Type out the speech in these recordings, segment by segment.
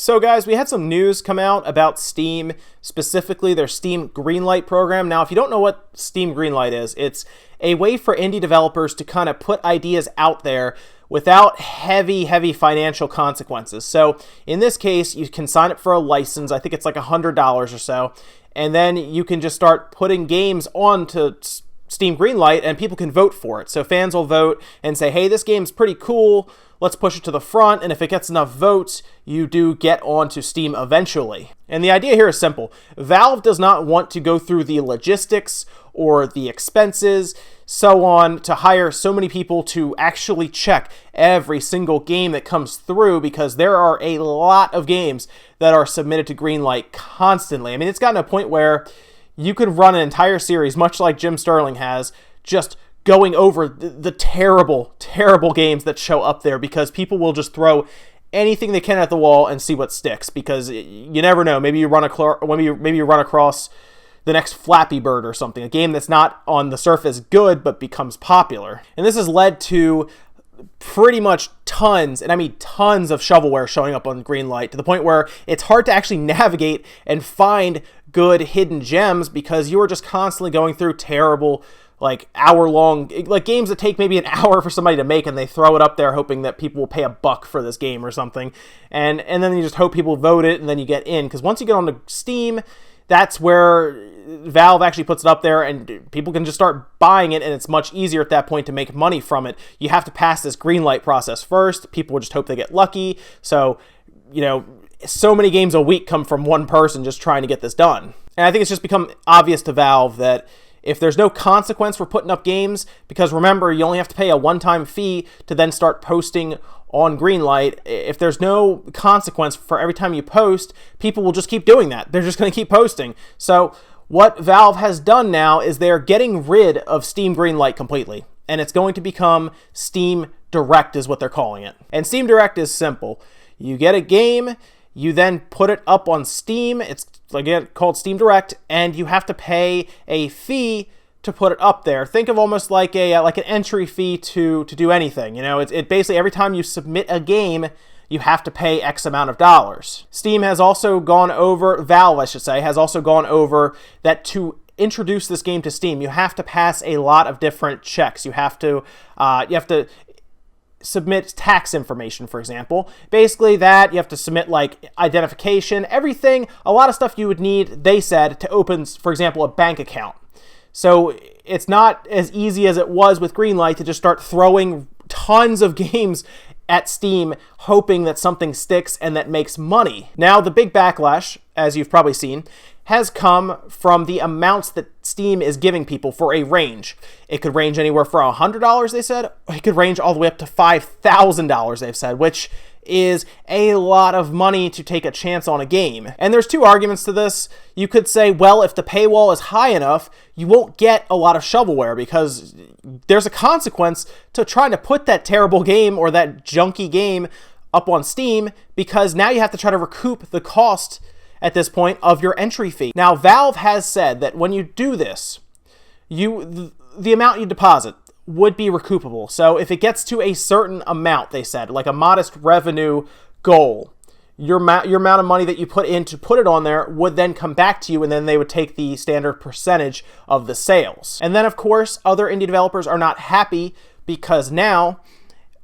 So guys, we had some news come out about Steam, specifically their Steam Greenlight program. Now, if you don't know what Steam Greenlight is, it's a way for indie developers to kind of put ideas out there without heavy financial consequences. So in this case, you can sign up for a license. I think it's like $100 or so. And then you can just start putting games onto Steam Greenlight and people can vote for it. So fans will vote and say, hey, this game's pretty cool. Let's push it to the front, and if it gets enough votes, you do get onto Steam eventually. And the idea here is simple. Valve does not want to go through the logistics or the expenses, so on, to hire so many people to actually check every single game that comes through, because there are a lot of games that are submitted to Greenlight constantly. I mean, it's gotten to a point where you could run an entire series, much like Jim Sterling has, just going over the terrible games that show up there, because people will just throw anything they can at the wall and see what sticks, because you never know. Maybe you run across the next Flappy Bird or something, a game that's not on the surface good but becomes popular. And this has led to pretty much tons, and I mean tons, of shovelware showing up on Greenlight, to the point where it's hard to actually navigate and find good hidden gems, because you are just constantly going through terrible, like hour-long, like games that take maybe an hour for somebody to make, and they throw it up there hoping that people will pay $1 for this game or something, and then you just hope people vote it, and then you get in. Because once you get onto Steam, that's where Valve actually puts it up there, and people can just start buying it, and it's much easier at that point to make money from it. You have to pass this Greenlight process first. People just hope they get lucky. So, so many games a week come from one person just trying to get this done. And I think it's just become obvious to Valve that if there's no consequence for putting up games, because remember, you only have to pay a one-time fee to then start posting on Greenlight. If there's no consequence for every time you post, people will just keep doing that. They're just going to keep posting. So what Valve has done now is they're getting rid of Steam Greenlight completely, and it's going to become Steam Direct is what they're calling it. And Steam Direct is simple. You get a game, you then put it up on Steam. It's again called Steam Direct, and you have to pay a fee to put it up there. Think of almost like an entry fee to do anything. It basically, every time you submit a game, you have to pay X amount of dollars. Steam has also gone over, Valve, I should say, has also gone over that to introduce this game to Steam, you have to pass a lot of different checks. You have to submit tax information, for example. Basically that, you have to submit like identification, everything, a lot of stuff you would need, they said, to open, for example, a bank account. So it's not as easy as it was with Greenlight to just start throwing tons of games at Steam, hoping that something sticks and that makes money. Now, the big backlash, as you've probably seen, has come from the amounts that Steam is giving people for a range. It could range anywhere from $100, they said. It could range all the way up to $5,000, they've said, which is a lot of money to take a chance on a game. And there's two arguments to this. You could say, well, if the paywall is high enough, you won't get a lot of shovelware, because there's a consequence to trying to put that terrible game or that junky game up on Steam, because now you have to try to recoup the cost at this point of your entry fee. Now, Valve has said that when you do this, the amount you deposit would be recoupable. So if it gets to a certain amount, they said, like a modest revenue goal, your amount of money that you put in to put it on there would then come back to you, and then they would take the standard percentage of the sales. And then, of course, other indie developers are not happy, because now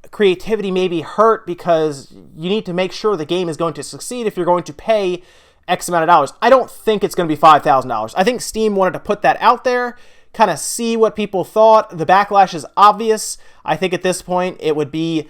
creativity may be hurt, because you need to make sure the game is going to succeed if you're going to pay X amount of dollars. I don't think it's going to be $5,000. I think Steam wanted to put that out there, kind of see what people thought. The backlash is obvious. I think at this point it would be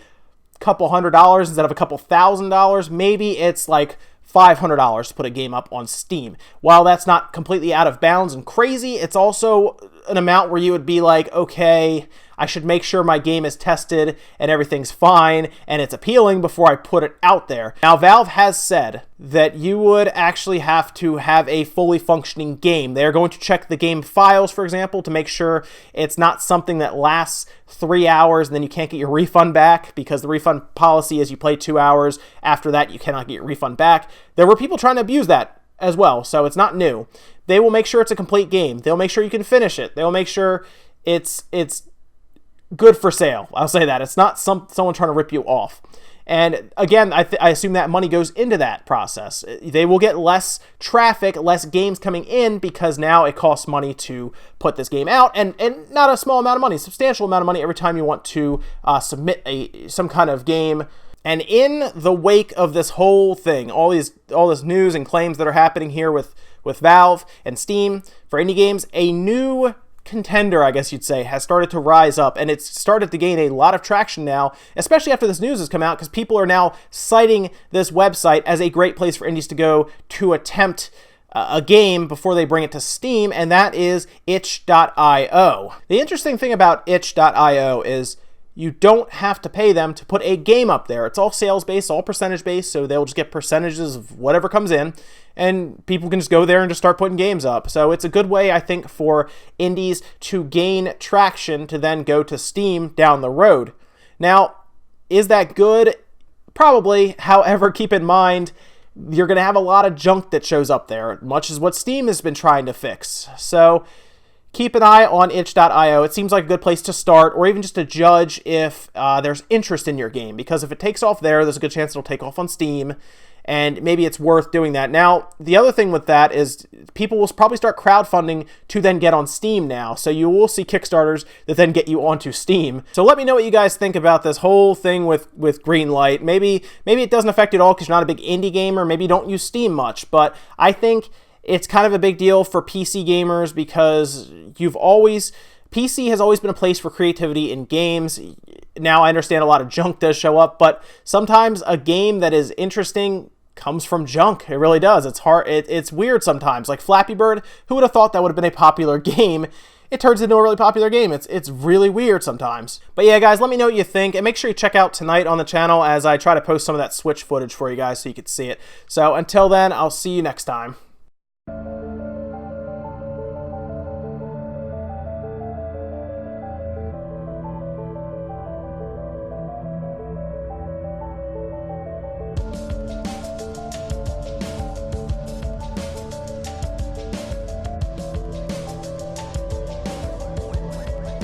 a couple $100 instead of a couple $1,000. Maybe it's like $500 to put a game up on Steam. While that's not completely out of bounds and crazy, it's also an amount where you would be like, okay, I should make sure my game is tested and everything's fine and it's appealing before I put it out there. Now, Valve has said that you would actually have to have a fully functioning game. They are going to check the game files, for example, to make sure it's not something that lasts 3 hours and then you can't get your refund back, because the refund policy is you play 2 hours. After that, you cannot get your refund back. There were people trying to abuse that as well, so it's not new. They will make sure it's a complete game. They'll make sure you can finish it. They'll make sure it's good for sale. I'll say that. It's not someone trying to rip you off. And again, I assume that money goes into that process. They will get less traffic, less games coming in, because now it costs money to put this game out, and not a small amount of money, a substantial amount of money every time you want to submit some kind of game. And in the wake of this whole thing, all this news and claims that are happening here with Valve and Steam for indie games, a new contender, I guess you'd say, has started to rise up, and it's started to gain a lot of traction now, especially after this news has come out, because people are now citing this website as a great place for indies to go to attempt a game before they bring it to Steam, and that is itch.io. The interesting thing about itch.io is you don't have to pay them to put a game up there. It's all sales-based, all percentage-based, so they'll just get percentages of whatever comes in, and people can just go there and just start putting games up. So it's a good way, I think, for indies to gain traction to then go to Steam down the road. Now, is that good? Probably. However, keep in mind, you're going to have a lot of junk that shows up there, much as what Steam has been trying to fix. So keep an eye on itch.io. It seems like a good place to start, or even just to judge if there's interest in your game, because if it takes off there's a good chance it'll take off on Steam, and maybe it's worth doing that. Now, the other thing with that is people will probably start crowdfunding to then get on Steam now, so you will see Kickstarters that then get you onto Steam. So let me know what you guys think about this whole thing with Greenlight. Maybe it doesn't affect you at all because you're not a big indie gamer, maybe you don't use Steam much, but I think it's kind of a big deal for PC gamers, because PC has always been a place for creativity in games. Now, I understand a lot of junk does show up, but sometimes a game that is interesting comes from junk. It really does. It's hard. It's weird sometimes. Like Flappy Bird, who would have thought that would have been a popular game? It turns into a really popular game. It's really weird sometimes. But yeah, guys, let me know what you think, and make sure you check out tonight on the channel as I try to post some of that Switch footage for you guys so you can see it. So until then, I'll see you next time.